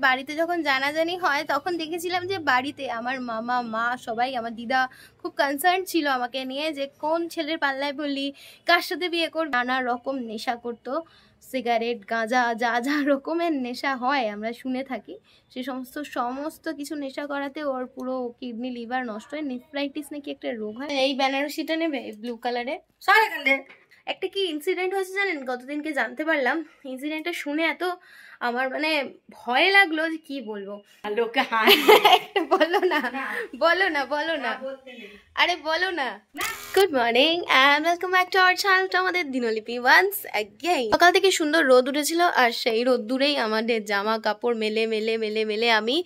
বাড়িতে যখন জানাজানি হয় তখন দেখেছিলাম যে বাড়িতে আমার মামা মা সবাই, আমার দিদা খুব কনসার্ন ছিল আমাকে নিয়ে যে কোন ছেলের পাল্লায় পড়লি, কার সাথে বিয়ে কর। নানা রকম নেশা করতো, সিগারেট গাঁজা যা যা রকমের নেশা হয় আমরা শুনে থাকি, সে সমস্ত কিছু নেশা করাতে ওর পুরো কিডনি লিভার নষ্ট হয়, নেফ্রাইটিস নাকি একটা রোগ হয়। এই বেনারসিটা নেবে ব্লু কালারে। একটা কি ইনসিডেন্ট হয়েছে জানেন, গতদিনকে জানতে পারলাম। ইনসিডেন্টটা শুনে এত আমার মানে ভয় লাগলো যে কি বলবো। লোকে একটা বলো না, বলো না, বলো না, আরে বলো না। Good morning and welcome back to our channel, to আমাদের দিনলিপি ওয়ান্স অ্যাগেইন। সকাল থেকে সুন্দর রোদ উঠেছিল, আর সেই রোদ্দুরেই আমাদের জামা কাপড় মেলে মেলে মেলে মেলে আমি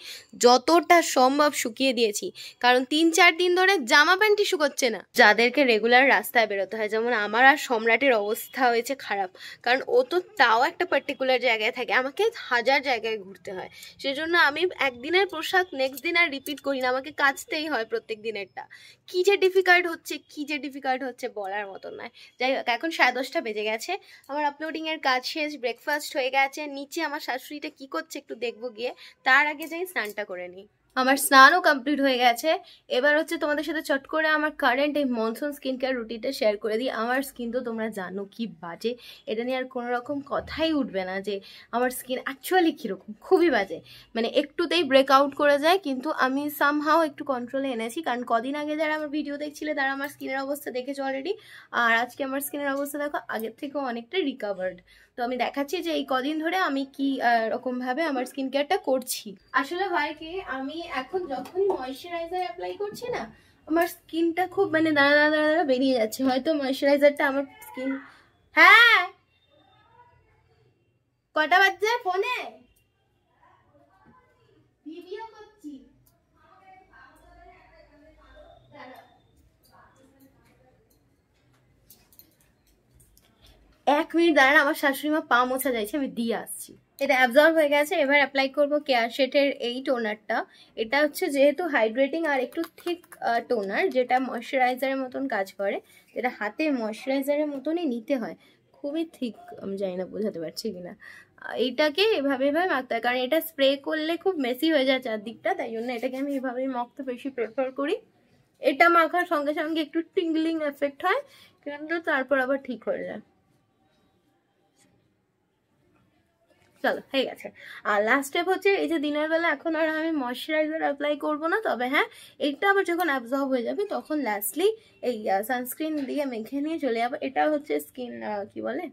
যতটা সম্ভব শুকিয়ে দিয়েছি, কারণ 3-4 দিন ধরে জামা প্যান্টই শুকোচ্ছে না। যাদেরকে রেগুলার রাস্তায় বেরোতে হয়, যেমন আমার আর সম্রাটের অবস্থা হয়েছে খারাপ, কারণ ও তো তাও একটা পার্টিকুলার জায়গায় থাকে, আমাকে 1000 জায়গায় ঘুরতে হয়। সেজন্য আমি একদিনের পোশাক নেক্সট দিন আর রিপিট করি না, আমাকে কাচতেই হয় প্রত্যেক দিনেরটা। কি যে ডিফিকাল্ট হচ্ছে বলার মতো নয়। যাই হোক, এখন 10:30 বেজে গেছে, আমার আপলোডিং এর কাজ শেষ, ব্রেকফাস্ট হয়ে গেছে। নিচে আমার শাশুড়িটা কি করছে একটু দেখবো গিয়ে, তার আগে যাই স্নানটা করে নিই। আমার স্নানও কমপ্লিট হয়ে গেছে। এবার হচ্ছে তোমাদের সাথে চট করে আমার কারেন্ট এই মনসুন স্কিন কেয়ার রুটিনটা শেয়ার করে দিই। আমার স্কিন তো তোমরা জানো কি বাজে, এটা নিয়ে আর কোনো রকম কথাই উঠবে না যে আমার স্কিন অ্যাকচুয়ালি কীরকম, খুবই বাজে, মানে একটুতেই ব্রেকআউট করে যায়। কিন্তু আমি সামহাও একটু কন্ট্রোলে এনেছি, কারণ কদিন আগে যারা আমার ভিডিও দেখছিলে তারা আমার স্কিনের অবস্থা দেখেছো অলরেডি, আর আজকে আমার স্কিনের অবস্থা দেখো আগের থেকেও অনেকটা রিকভার্ড। তো আমি দেখাচ্ছি যে এই কদিন ধরে আমি কি রকম ভাবে আমার স্কিন কেয়ারটা করছি। আসলে হয় কি, আমি এখন যখনই ময়শ্চারাইজার অ্যাপ্লাই করছি না, আমার স্কিনটা খুব মানে দাঁড়া দাঁড়া বেরিয়ে যাচ্ছে। হয়তো ময়শ্চারাইজারটা আমার স্কিন, হ্যাঁ কটা বাজছে ফোনে ভিডিও করছি, 1 মিনিট দাঁড়ান, আমার শাশুড়ি মা পা মোছা যাইছে, আমি দিয়ে আসছি। এটা অ্যাবজর্ব হয়ে গেছে, এবার অ্যাপ্লাই করবো কেয়ার শেটের এই টোনারটা। এটা হচ্ছে যেহেতু হাইড্রেটিং আর একটু থিক টোনার, যেটা ময়শ্চারাইজারের মতন কাজ করে, যেটা হাতে ময়শ্চারাইজারের মতনই নিতে হয়, খুবই থিক। আমি জানি না বোঝাতে পারছি কিনা। এইটাকে এভাবে এভাবে মাখতে হয়, কারণ এটা স্প্রে করলে খুব মেসি হয়ে যায় চারদিকটা, তাই জন্য এটাকে আমি এভাবেই মাখতে বেশি প্রেফার করি। এটা মাখার সঙ্গে সঙ্গে একটু টিংলিং এফেক্ট হয়, কিন্তু তারপর আবার ঠিক হয়ে যায়। চলো হয়ে গেছে। আর লাস্ট স্টেপ হচ্ছে এই যে দিনের বেলা এখন আর আমি ময়শ্চারাইজার অ্যাপ্লাই করবো না, তবে হ্যাঁ এইটা আবার যখন অ্যাবজর্ব হয়ে যাবে তখন লাস্টলি এই সানস্ক্রিন দিয়ে মেখে নিয়ে চলে যাবো। এটা হচ্ছে স্কিন কি বলে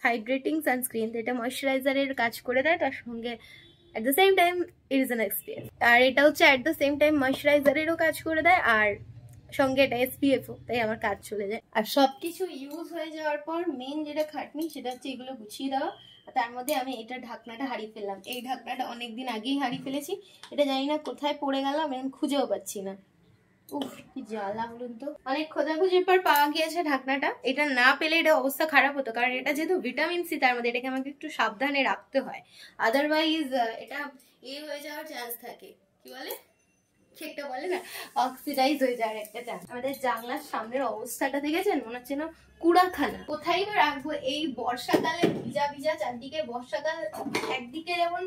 হাইড্রেটিং সানস্ক্রিন, এটা ময়শ্চারাইজারের কাজ করে দেয়, তার সঙ্গে at the same time it is an experience. আর এটা হচ্ছে অ্যাট দ্য সেম টাইম ময়শ্চারাইজারেরও কাজ করে দেয়, আর সঙ্গে এটা SPF-ও, তাই আমার কাজ চলে যায়। আর সবকিছু ইউজ হয়ে যাওয়ার পর মেন যেটা খাটনি সেটা হচ্ছে এগুলো গুছিয়ে দেওয়া। তার মধ্যে আমি এটা ঢাকনাটা হারিয়ে ফেললাম, এই ঢাকনাটা অনেকদিন আগেই হারিয়ে ফেলেছি, এটা জানি না কোথায় পড়ে গেল, আমি এখন খুঁজেও পাচ্ছি না। উফ কি জ্বালা বলুন তো, অনেক খোঁজাখুঁজির পর পাওয়া গিয়েছে ঢাকনাটা। এটা না পেলে এটা অবস্থা খারাপ হতো, কারণ এটা যেহেতু ভিটামিন সি তার মধ্যে, এটাকে আমাকে একটু সাবধানে রাখতে হয়, আদারওয়াইজ এটা হয়ে যাওয়ার চান্স থাকে, কি বলে সেটা বলে না, অক্সিডাইজ হয়ে যাওয়ার একটা চান্স। আমাদের জানলার সামনের অবস্থাটা দেখেছেন, মনে হচ্ছে না কুড়াখানা। কোথায় বা রাখবো এই বর্ষাকালে, ভিজা ভিজা চারদিকে, বর্ষাকাল একদিকে যেমন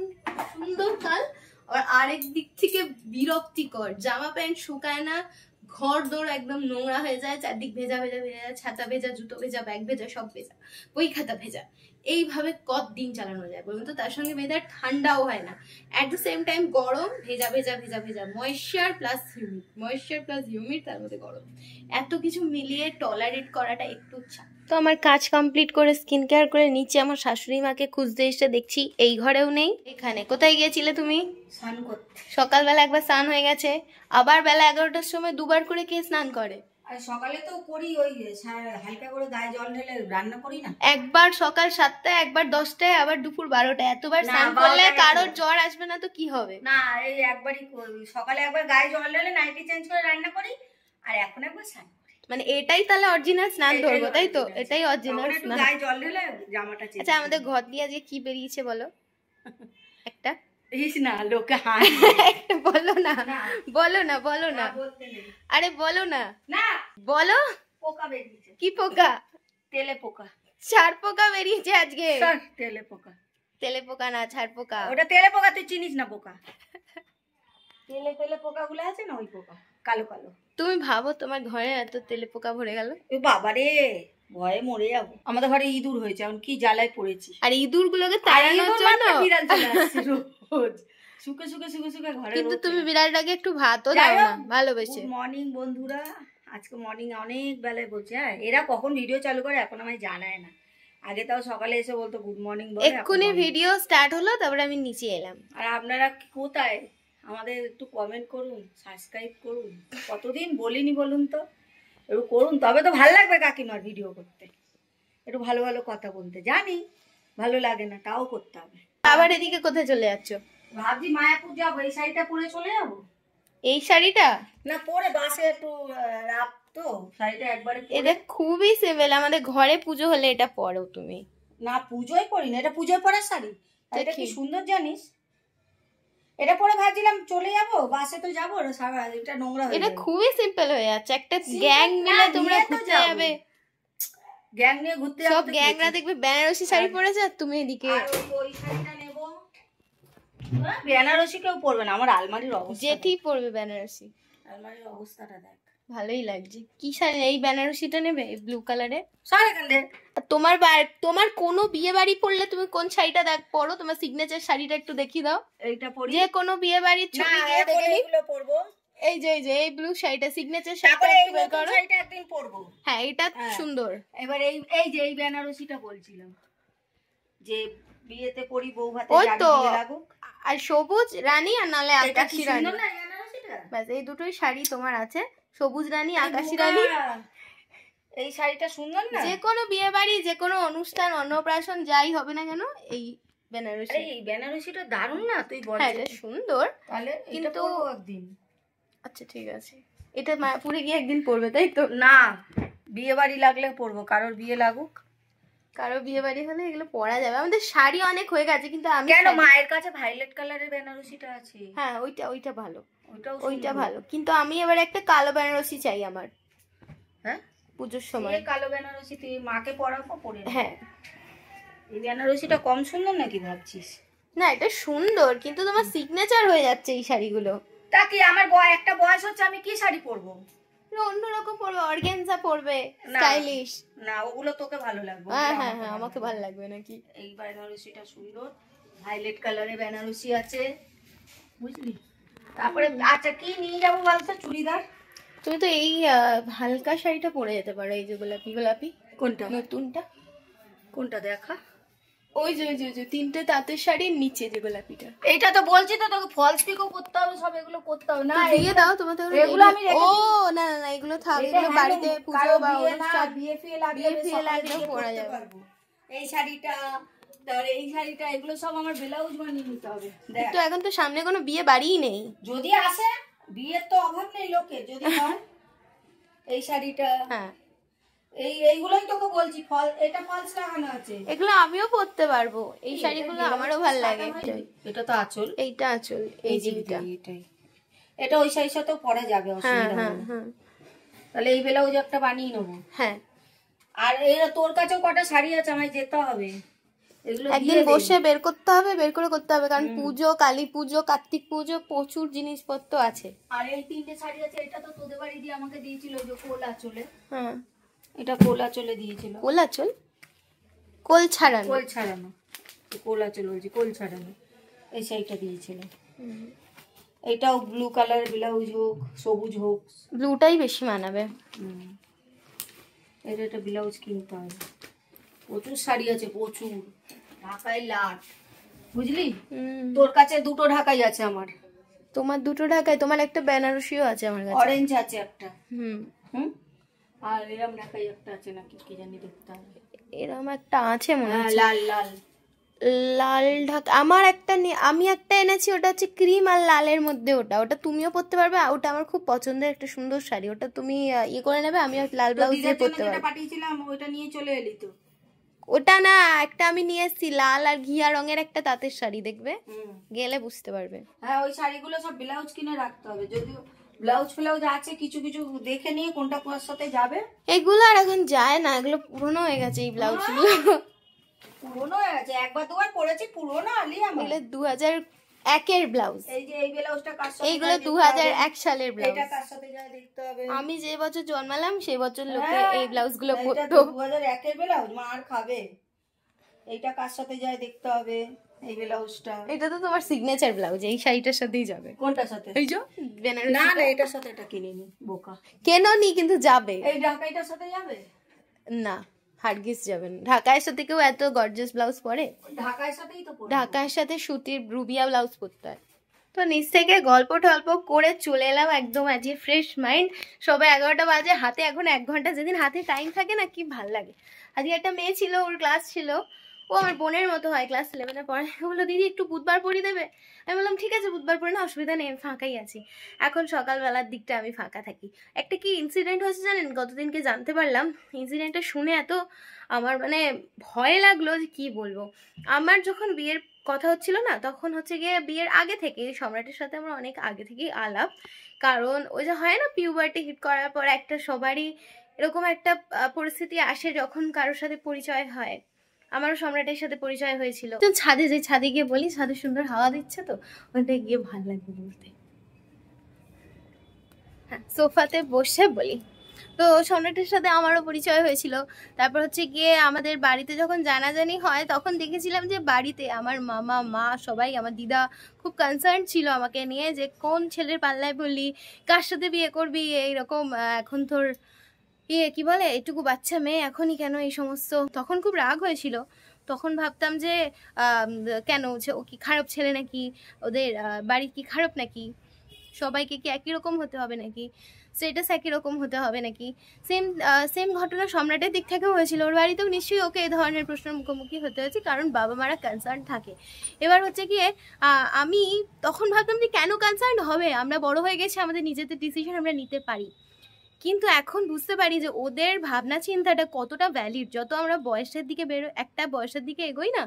সুন্দর কাল, আর আরেক দিক থেকে বিরক্তিকর, জামা প্যান্ট শুকায় না, ঘর দৌড় একদম নোংরা হয়ে যায়, চারদিক ভেজা ভেজা ভেজা, ছাতা ভেজা, জুতো ভেজা, ব্যাগ ভেজা, সব ভেজা, বই খাতা ভেজা। এইভাবে কতদিন চালানো যায় বলুন তো? তার সঙ্গে ওয়েদার ঠান্ডাও হয় না, অ্যাট দ্য সেম টাইম গরম, ভেজা ভেজা ভেজা ভেজা, ময়েশ্চার প্লাস হিউমিড, তার মধ্যে গরম, এত কিছু মিলিয়ে টলারেট করাটা একটু চাপ। তো আমার কাজ কমপ্লিট করে স্কিন কেয়ার করে নিচে আমার শাশুড়ি মাকে খুঁজতে এসে দেখছি এই ঘরেও নেই। এখানে কোথায় গিয়েছিলে তুমি? স্নান করতে। সকালবেলা একবার স্নান হয়ে গেছে, আবার বেলা 11টার সময় দুবার করে কে স্নান করে? আর সকালে তো করি, ওই হালকা করে গায়ে জল ঢেলে রান্না করি না, একবার সকাল 7টায়, একবার 10টায়, আবার দুপুর 12টায়। এতবার স্নান করলে কারোর জ্বর আসবে না তো কি হবে? না এই একবারই করি, সকালে একবার গায়ে জল ঢেলে নাইটি চেঞ্জ করে রান্না করি, আর এখন একবার স্নান করি। মানে এটাই তাহলে অরিজিনাল স্নান ধরবো, তাই তো? এটাই অরিজিনাল স্নান। গায়ে জল ঢেলে জামাটা চেঞ্জ। আচ্ছা আমাদের ঘর দিয়ে আজকে কি বেরিয়েছে বলো একটা? না লোকে হাসে, একটা বলো না, বলো না, বলো না, আরে বলো না, না বলো। পোকা বেরিয়েছে। কি পোকা? তেলে পোকা। 4 পোকা বেরিয়েছে আজকে। তেলে পোকা। তেলে পোকা না, ছাড় পোকা। ওটা তেলে পোকা, তুই চিনিস না পোকা। তেলে তেলে পোকা গুলো আছে না, ওই পোকা কালো কালো। তুমি ভাবো তোমার ঘরে এত তেলে পোকা ভরে গেল। বাবারে, ভয়ে মরে যাবো। আমাদের ঘরে ইঁদুর হয়েছে, এখন কি জ্বালায় পড়েছি। আর ইঁদুর গুলোকে তাড়ানোর জন্য বিড়াল চলে আসছে রোজ, শুকে শুকে শুকে শুকে ঘরে। কিন্তু তুমি বিড়ালটাকে একটু ভাতও দাও না ভালোবেসে। মর্নিং বন্ধুরা, আজকে মর্নিং অনেক বেলায় বলছে। হ্যাঁ, এরা কখন ভিডিও চালু করে এখন আমায় জানায় না। আগে তাও সকালে এসে বলতো গুড মর্নিং বলে। এক্ষুনি ভিডিও স্টার্ট হলো, তারপরে আমি নিচে এলাম। আর আপনারা কোথায়, আমাদের একটু কমেন্ট করুন, সাবস্ক্রাইব করুন। কতদিন বলিনি বলুন তো, একটু করুন, তবে তো ভালো লাগবে কাকিমার ভিডিও করতে, একটু ভালো ভালো কথা বলতে। জানি ভালো লাগে না, তাও করতে হবে। আবার এদিকে কোথায় চলে যাচ্ছ? ভাবছি মায়াপুর যাবো, এই শাড়িটা পরে চলে যাবো। এই শাড়িটা না, পরে বাসে একটু রাত তো, শাড়িটা একবারে। এটা খুবই সিম্পল, আমাদের ঘরে পুজো হলে এটা পরো তুমি। না, পুজোয় পরি না, এটা পুজোয় পরার শাড়ি। এটা কি সুন্দর জানিস, এটা পরে ভাবছিলাম চলে যাবো, বাসে তো যাবো, এটা নোংরা হয়ে এটা যাবে। খুবই সিম্পল হয়ে যাচ্ছে, একটা গ্যাং মিলে তোমরা ঘুরতে যাবে। গ্যাং নিয়ে ঘুরতে যাবো, সব গ্যাংরা দেখবে বেনারসি শাড়ি পরেছে, আর তুমি এদিকে ওই শাড়িটা নেবো। বেনারসি কেউ পরবে না, আমার আলমারির অবস্থা, জেঠি পরবে বেনারসি। আলমারির অবস্থাটা দেখ। ভালোই লাগছে। কি শাড়ি? এই বেনারসিটা নেবে, ব্লু কালারে। তোমার কোনো বিয়ে বাড়ি পড়লে তুমি কোন শাড়িটা পরো, তোমার সিগনেচার শাড়িটা একটু দেখিয়ে দাও। এইটা পরি, যে কোনো বিয়ে বাড়ির ছবি দিয়ে দেখে নি। এগুলো পরবো। এই যে এই ব্লু শাড়িটা, সিগনেচার শাড়িটা একটু বের করো। শাড়িটা একদিন পরবো। হ্যাঁ, এটা সুন্দর। এবার এই বেনারসিটা বলছিলাম যে বিয়েতে পরি, বউ ভাতে লাগুক। আর সবুজ রানী আর নালে আকাশী রানী, সুন্দর না বেনারসিটা? ব্যাস এই দুটোই শাড়ি তোমার আছে, সবুজ রানী আকাশী রানী। এই শাড়িটা সুন্দর না? যে কোনো বিয়ে বাড়ি, যে কোনো অনুষ্ঠান, অন্নপ্রাশন যাই হবে না কেন, এই বেনারসি। এই বেনারসিটা দারুণ না? তুই বল। হ্যাঁ, এটা সুন্দর, তাহলে কিন্তু একদিন। আচ্ছা ঠিক আছে, এটা মায়াপুরে গিয়ে একদিন পরবে তাই তো? না, বিয়ে বাড়ি লাগলে পরবো, কারোর বিয়ে লাগুক। কারো বিয়ে বাড়ি হলে এগুলো পরা যাবে। আমাদের শাড়ি অনেক হয়ে গেছে, কিন্তু আমি কেন, মায়ের কাছে ভায়োলেট কালারের বেনারসিটা আছে। হ্যাঁ, ওইটা ভালো, ওইটা ভালো। কিন্তু আমি এবার একটা কালো বেনারসি চাই আমার। হ্যাঁ, পুজোর সময় কালো বেনারসি তুই মাকে পরাবো, পরে। হ্যাঁ, এই বেনারসিটা কম সুন্দর নাকি ভাবছিস? না, এটা সুন্দর, কিন্তু তোমার সিগনেচার হয়ে যাচ্ছে এই শাড়িগুলো। তা কি, আমার একটা বয়স হচ্ছে, আমি কি শাড়ি পরবো? অন্যরকম পরবে, অর্গানজা পরবে, স্টাইলিশ। না, ওগুলো তোকে ভালো লাগবে। হ্যাঁ হ্যাঁ হ্যাঁ, আমাকে ভালো লাগবে নাকি? এই বেনারসিটা সুন্দর, ভায়োলেট কালারের বেনারসি আছে, বুঝলি? তারপরে আচ্ছা কি নিয়ে যাবো বলতো? চুড়িদার। তুমি তো এই হালকা শাড়িটা পরে যেতে পারো, এই যে গোলাপি গোলাপি। কোনটা? নতুনটা কোনটা দেখা? ওই যে তিনটে তাঁতের শাড়ির নিচে যে গোলাপিটা। এইটা তো বলছি তো তোকে, ফলস পিকও করতে হবে, সব এগুলো করতে হবে। না, দিয়ে দাও তোমার তো এগুলো আমি ও না না না, এগুলো থাক, এগুলো বাড়িতে পুজো বা অনুষ্ঠান, বিয়ে ফিয়ে লাগলে পরা যাবে। এই শাড়িটা, তার এই শাড়িটা, এগুলো সব আমার ব্লাউজ বানিয়ে নিতে হবে। তো এখন তো সামনে কোনো বিয়ে বাড়িই নেই, যদি আসে, বিয়ের তো অভাব নেই লোকের, যদি হয়। এই শাড়িটা, হ্যাঁ, এইগুলোই তোকে বলছি, এটা ফলস লাগানো আছে, এগুলো আমিও পরতে পারবো। এই শাড়িগুলো আমারও ভালো লাগে। এটা তো আঁচল, এইটা আঁচল, এই জিনিসটা, এটা ওই শাড়ির সাথেও পরা যাবে, অসুবিধা নেই। তাহলে এই ব্লাউজ একটা বানিয়ে নেবো। হ্যাঁ, আর এরা তোর কাছেও কটা শাড়ি আছে, আমায় যেতে হবে, এগুলো একদিন বসে বের করতে হবে, বের করে করতে হবে, কারণ পুজো, কালী পুজো, কার্তিক পুজো, প্রচুর জিনিসপত্র আছে। আর এই তিনটে শাড়ি আছে, এটা তো তোদের বাড়ি দিয়ে আমাকে দিয়েছিল, যে কোল আঁচলে। হ্যাঁ, এটা কোল আঁচলে দিয়েছিল। কোল আঁচল? কোল ছাড়ানো? কোল ছাড়ানো, কোল আঁচল বলছি, কোল ছাড়ানো। এই শাড়িটা দিয়েছিল। এটাও ব্লু কালার ব্লাউজ হোক, সবুজ হোক, ব্লুটাই বেশি মানাবে। এটা ব্লাউজ কিনতে হবে। প্রচুর শাড়ি আছে, প্রচুর। ঢাকাই লাট, বুঝলি? তোর কাছে দুটো ঢাকাই আছে আমার। তোমার দুটো ঢাকাই, তোমার একটা বেনারসিও আছে আমার কাছে, অরেঞ্জ আছে একটা। হুম, আর এরকম ঢাকাই একটা আছে নাকি, কি জানি, দেখতে হবে। এরকম একটা আছে মনে হয়, লাল লাল লাল ঢাকা। আমার একটা আমি একটা এনেছি, ওটা হচ্ছে ক্রিম আর লালের মধ্যে। ওটা তুমিও পরতে পারবে, ওটা আমার খুব পছন্দের একটা সুন্দর শাড়ি। ওটা তুমি ইয়ে করে নেবে, আমি লাল ব্লাউজ দিয়ে পরতে পারবো। পাঠিয়েছিলাম, ওটা নিয়ে চলে এলি তো? ওটা না, একটা আমি নিয়ে এসেছি লাল আর ঘিয়া রঙের একটা তাঁতের শাড়ি, দেখবে গেলে বুঝতে পারবে। হ্যাঁ, ওই শাড়িগুলো সব ব্লাউজ কিনে রাখতে হবে, যদিও ব্লাউজ ফ্লাউজ আছে কিছু কিছু, দেখে নিয়ে কোনটা কোয়ার সাথে যাবে। এগুলো আর এখন যায় না, এগুলো পুরনো হয়ে গেছে এই ব্লাউজ গুলো। পুরোনো হয়ে গেছে, একবার দুবার পরেছি, পুরোনো আলি আমার। এগুলো 2001-এর ব্লাউজ। এই যে এই ব্লাউজটা কার সাথে, এইগুলো 2001 সালের ব্লাউজ। এটা কার সাথে যায় দেখতে হবে। আমি যে বছর জন্মালাম সেই বছর লোকে হ্যাঁ, এই ব্লাউজ গুলো এটা পরতো। 2001-এর ব্লাউজ, মার খাবে। এইটা কার সাথে যায় দেখতে হবে, এই ব্লাউজটা। এটা তো তোমার সিগনেচার ব্লাউজ, এই শাড়িটার সাথেই যাবে। কোনটার সাথে? এই যে বেনারসি। না না, এটার সাথে এটা কিনিনি, বোকা। কেন নি, কিন্তু যাবে। এই ঢাকাইটার সাথে যাবে না, হারগিস যাবেন। ঢাকায় সাথে কেউ এত গর্জিয়াস ব্লাউজ পরে? ঢাকার সাথেই তো পরবো। ঢাকার সাথে সুতির রুবিয়া ব্লাউজ পরতে হয়। তো নিচ থেকে গল্প টল্প করে চলে এলাম একদম আজকে ফ্রেশ মাইন্ড। সবে 11টা বাজে, হাতে এখন 1 ঘন্টা। যেদিন হাতে টাইম থাকে না, কি ভাল লাগে। আজকে একটা মেয়ে ছিল, ওর ক্লাস ছিল, ও আমার বোনের মতো হয়, ক্লাস 11-এ পড়ে। ও বললো দিদি একটু বুধবার পড়িয়ে দেবে। আমি বললাম ঠিক আছে, বুধবার পড়ে না, অসুবিধা নেই, আমি ফাঁকাই আছি। এখন সকালবেলার দিকটা আমি ফাঁকা থাকি। একটা কি ইনসিডেন্ট হয়েছে জানেন, গতদিনকে জানতে পারলাম। ইনসিডেন্টটা শুনে এত আমার মানে ভয় লাগলো যে কি বলবো। আমার যখন বিয়ের কথা হচ্ছিল না, তখন হচ্ছে গিয়ে বিয়ের আগে থেকে সম্রাটের সাথে আমরা অনেক আগে থেকেই আলাপ। কারণ ওই যে হয় না, পিউবার্টি হিট করার পর একটা সবারই এরকম একটা পরিস্থিতি আসে যখন কারোর সাথে পরিচয় হয়। আমারও সম্রাটের সাথে পরিচয় হয়েছিল। ছাদে যে, ছাদে গিয়ে বলি, ছাদে সুন্দর হাওয়া দিচ্ছে তো, ওইটা গিয়ে ভালো লাগবে বলতে। হ্যাঁ, সোফাতে বসে বলি। তো সম্রাটের সাথে আমারও পরিচয় হয়েছিল। তারপর হচ্ছে গিয়ে আমাদের বাড়িতে যখন জানাজানি হয়, তখন দেখেছিলাম যে বাড়িতে আমার মামা, মা, সবাই, আমার দিদা খুব কনসার্ন ছিল আমাকে নিয়ে, যে কোন ছেলের পাল্লায় পড়লি, কার সাথে বিয়ে করবি, এইরকম এখন তোর কি বলে, এটুকু বাচ্চা মেয়ে, এখনই কেন এই সমস্ত। তখন খুব রাগ হয়েছিল। তখন ভাবতাম যে কেন, ও কি খারাপ ছেলে নাকি, ওদের বাড়ি কি খারাপ নাকি, সবাইকে কি একই রকম হতে হবে নাকি, স্টেটাস একই রকম হতে হবে নাকি। সেম ঘটনা সম্রাটের দিক থেকেও হয়েছিল। ওর বাড়িতেও নিশ্চয়ই ওকে এই ধরনের প্রশ্নের মুখোমুখি হতে হয়েছে, কারণ বাবা মারা কনসার্ন থাকে। এবার হচ্ছে গিয়ে আমি তখন ভাবতাম যে কেন কনসার্ন হবে, আমরা বড় হয়ে গেছি, আমাদের নিজেদের ডিসিশন আমরা নিতে পারি। কিন্তু এখন বুঝতে পারি যে ওদের ভাবনা চিন্তাটা কতটা ভ্যালিড। যত আমরা বয়সের দিকে একটা বয়সের দিকে এগোই না,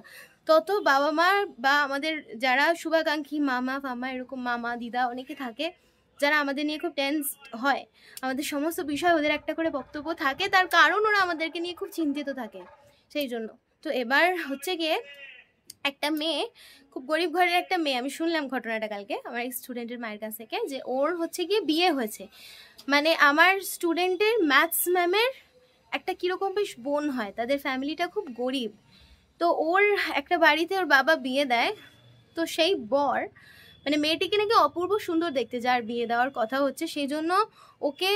তত বাবা মা বা আমাদের যারা শুভাকাঙ্ক্ষী মামা ফামা, এরকম মামা দিদা অনেকে থাকে, যারা আমাদের নিয়ে খুব টেন্স হয়। আমাদের সমস্ত বিষয় ওদের একটা করে বক্তব্য থাকে, তার কারণ ওরা আমাদেরকে নিয়ে খুব চিন্তিত থাকে, সেই জন্য। তো এবার হচ্ছে গিয়ে একটা মেয়ে, খুব গরিব ঘরের একটা মেয়ে, আমি শুনলাম ঘটনাটা কালকে আমার স্টুডেন্টের মায়ের কাছ থেকে, যে ওর হচ্ছে গিয়ে বিয়ে হয়েছে। মানে আমার স্টুডেন্টের ম্যাথস ম্যামের একটা কীরকম বেশ বোন হয়, তাদের ফ্যামিলিটা খুব গরিব। তো ওর একটা বাড়িতে ওর বাবা বিয়ে দেয়। তো সেই বর, মানে মেয়েটিকে নাকি অপূর্ব সুন্দর দেখতে, যার বিয়ে দেওয়ার কথা হচ্ছে, সেই জন্য ওকে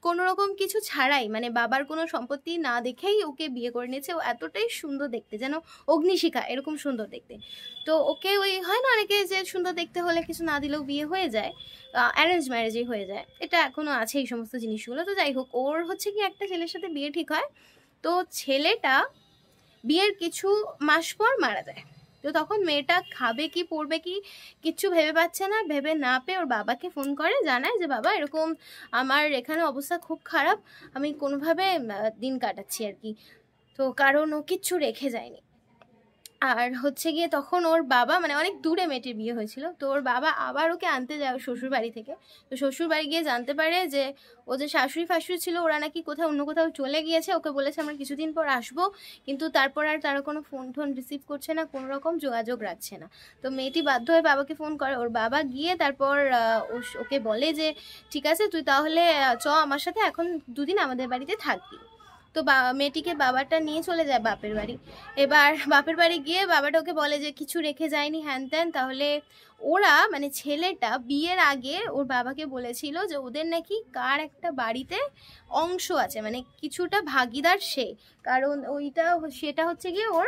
কোনো রকম কিছু ছাড়াই, মানে বাবার কোনো সম্পত্তি না দেখেই ওকে বিয়ে করে নিয়েছে। ও এতটাই সুন্দর দেখতে, যেন অগ্নিশিখা এরকম সুন্দর দেখতে। তো ওকে ওই হয় না অনেকে যে সুন্দর দেখতে হলে কিছু না দিলেও বিয়ে হয়ে যায়, অ্যারেঞ্জ ম্যারেজেই হয়ে যায়, এটা এখনও আছে এই সমস্ত জিনিসগুলো। তো যাই হোক, ওর হচ্ছে কি একটা ছেলের সাথে বিয়ে ঠিক হয়। তো ছেলেটা বিয়ের কিছু মাস পর মারা যায়। তো তখন মেয়েটা খাবে কি, পড়বে কি, কিচ্ছু ভেবে পাচ্ছে না। ভেবে না পেয়ে ওর বাবাকে ফোন করে, জানায় যে বাবা এরকম আমার এখানে অবস্থা খুব খারাপ, আমি কোনোভাবে দিন কাটাচ্ছি আর কি। তো কারণ ও কিচ্ছু রেখে যায়নি। আর হচ্ছে গিয়ে তখন ওর বাবা, মানে অনেক দূরে মেয়েটির বিয়ে হয়েছিল, তো ওর বাবা আবার ওকে আনতে যায় শ্বশুর বাড়ি থেকে। তো শ্বশুর বাড়ি গিয়ে জানতে পারে যে ও যে শাশুড়ি ফাশুড়ি ছিল, ওরা নাকি কোথাও অন্য কোথাও চলে গিয়েছে। ওকে বলেছে আমরা কিছুদিন পর আসবো, কিন্তু তারপর আর তারা কোনো ফোন টোন রিসিভ করছে না, কোনো রকম যোগাযোগ রাখছে না। তো মেয়েটি বাধ্য হয়ে বাবাকে ফোন করে। ওর বাবা গিয়ে তারপর ওকে বলে যে ঠিক আছে, তুই তাহলে আমার সাথে এখন 2 দিন আমাদের বাড়িতে থাকবি। তো মেয়েটিকে বাবাটা নিয়ে চলে যায় বাপের বাড়ি। এবার বাপের বাড়ি গিয়ে বাবাটা ওকে বলে যে কিছু রেখে যায়নি হ্যান ত্যান। তাহলে ওরা, মানে ছেলেটা বিয়ের আগে ওর বাবাকে বলেছিল যে ওদের নাকি কার একটা বাড়িতে অংশ আছে, মানে কিছুটা ভাগিদার সে। কারণ সেটা হচ্ছে গিয়ে ওর,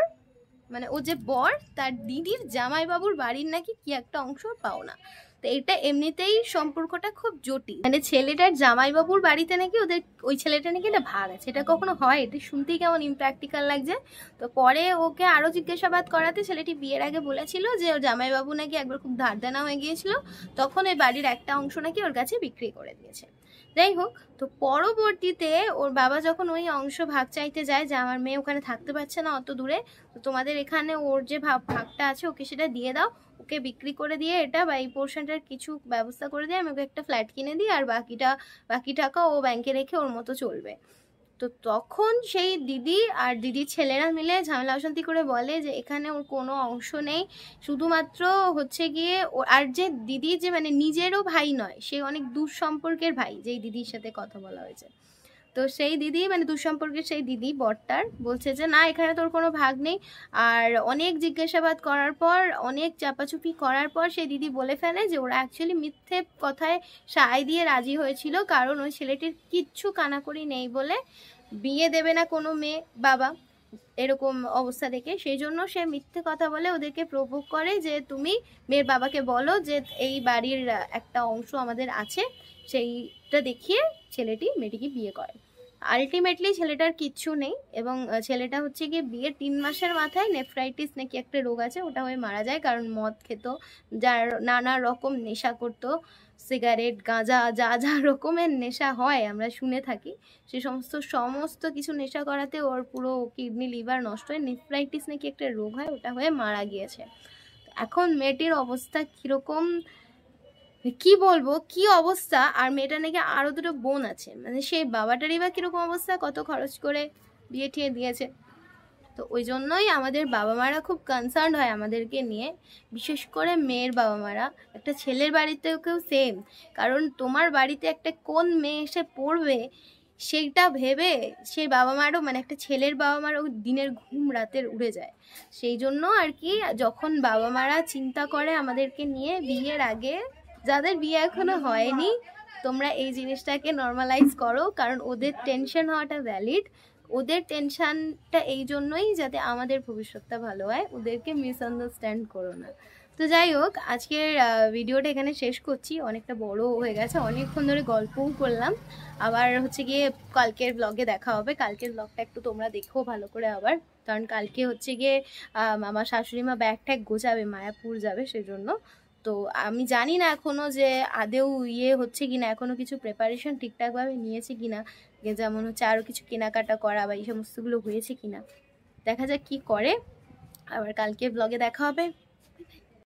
মানে ও যে বর, তার দিদির জামাইবাবুর বাড়ির নাকি কি একটা অংশ পাও না। তো এটা এমনিতেই সম্পর্কটা খুব জটিল, মানে ছেলেটার জামাইবাবুর বাড়িতে নাকি ওদের ওই ছেলেটা নাকি এটা ভাগ আছে। এটা কখনো হয়? এটা শুনতেই কেমন ইমপ্র্যাকটিক্যাল লাগছে। তো পরে ওকে আরো জিজ্ঞাসাবাদ করাতে ছেলেটি বিয়ের আগে বলেছিল যে ওর জামাইবাবু নাকি একবার খুব ধার দেনা হয়ে গিয়েছিল, তখন ওই বাড়ির একটা অংশ নাকি ওর কাছে বিক্রি করে দিয়েছে। যাই হোক, তো পরবর্তীতে ওর বাবা যখন ওই অংশ ভাগ চাইতে যায়, যে আমার মেয়ে ওখানে থাকতে পারছে না অত দূরে, তো তোমাদের এখানে ওর যে ভাগটা আছে ওকে সেটা দিয়ে দাও, ওকে বিক্রি করে দিয়ে এটা বা এই পোর্শনটার কিছু ব্যবস্থা করে দিয়ে আমি ওকে একটা ফ্ল্যাট কিনে দিই, আর বাকি টাকা ও ব্যাংকে রেখে ওর মতো চলবে। তো তখন সেই দিদি আর দিদির ছেলেরা মিলে ঝামেলা অশান্তি করে বলে যে এখানে ওর কোনো অংশ নেই, শুধুমাত্র হচ্ছে গিয়ে আর যে দিদি যে মানে নিজেরও ভাই নয়, সে অনেক দূর সম্পর্কের ভাই, যেই দিদির সাথে কথা বলা হয়েছে। তো সেই দিদি মানে দুঃসম্পর্কের সেই দিদি বরটার বলছে যে না এখানে তোর কোনো ভাগ নেই। আর অনেক জিজ্ঞাসাবাদ করার পর, অনেক চাপাচুপি করার পর সেই দিদি বলে ফেলে যে ওরা অ্যাকচুয়ালি মিথ্যে কথায় সায় দিয়ে রাজি হয়েছিল, কারণ ওই ছেলেটির কিচ্ছু কানাকড়ি নেই বলে বিয়ে দেবে না কোনো মেয়ে বাবা, এরকম অবস্থা দেখে সেই জন্য সে মিথ্যে কথা বলে ওদেরকে প্রভোগ করে যে তুমি মেয়ের বাবাকে বলো যে এই বাড়ির একটা অংশ আমাদের আছে, সেইটা দেখিয়ে ছেলেটি মেয়েটিকে বিয়ে করে। আলটিমেটলি ছেলেটার কিচ্ছু নেই, এবং ছেলেটা হচ্ছে গিয়ে বিয়ের 3 মাসের মাথায় নেফ্রাইটিস নাকি একটা রোগ আছে, ওটা হয়ে মারা যায়, কারণ মদ খেত, যার নানা রকম নেশা করত, সিগারেট গাঁজা যা যা রকমের নেশা হয় আমরা শুনে থাকি, সে সমস্ত কিছু নেশা করাতে ওর পুরো কিডনি লিভার নষ্ট হয়ে নেফ্রাইটিস নাকি একটা রোগ হয়, ওটা হয়ে মারা গিয়েছে। এখন মেয়েটির অবস্থা কিরকম কি বলবো, কি অবস্থা। আর মেয়েটা নাকি আরো 2টো বোন আছে, মানে সেই বাবাটারই বা কিরকম অবস্থা, কত খরচ করে বিয়ে ঠিয়ে দিয়েছে। তো ওই জন্যই আমাদের বাবা মারা খুব কনসার্ন হয় আমাদেরকে নিয়ে, বিশেষ করে মেয়ের বাবা মারা। একটা ছেলের বাড়িতেও কেউ সেম, কারণ তোমার বাড়িতে একটা কোন মেয়ে এসে পড়বে সেইটা ভেবে সেই বাবা মারও, মানে একটা ছেলের বাবা মারও দিনের ঘুম রাতের উড়ে যায়। সেই জন্য আর কি যখন বাবা মারা চিন্তা করে আমাদেরকে নিয়ে বিয়ের আগে, যাদের বিয়ে এখনো হয়নি তোমরা এই জিনিসটাকে নর্মালাইজ করো, কারণ ওদের টেনশন হওয়াটা ভ্যালিড। ওদের টেনশনটা এই জন্যই যাতে আমাদের ভবিষ্যৎটা ভালো হয়, ওদেরকে মিসআন্ডারস্ট্যান্ড করো না। তো যাই হোক, আজকের ভিডিওটা এখানে শেষ করছি, অনেকটা বড় হয়ে গেছে, অনেকক্ষণ ধরে গল্পও করলাম। আবার হচ্ছে গিয়ে কালকের ব্লগে দেখা হবে, কালকের ব্লগটা একটু তোমরা দেখো ভালো করে আবার, কারণ কালকে হচ্ছে গিয়ে আমার শাশুড়ি মা ব্যাগ ট্যাগ গোছাবে, মায়াপুর যাবে, সেজন্য। তো আমি জানি না এখনো যে আদেও হচ্ছে কিনা, এখনো কিছু প্রিপারেশন ঠিকঠাকভাবে নিয়েছে কিনা, যেমন হচ্ছে আরও কিছু কেনাকাটা করা বা এই সমস্তগুলো হয়েছে কিনা, দেখা যাক কি করে। আবার কালকে ব্লগে দেখা হবে।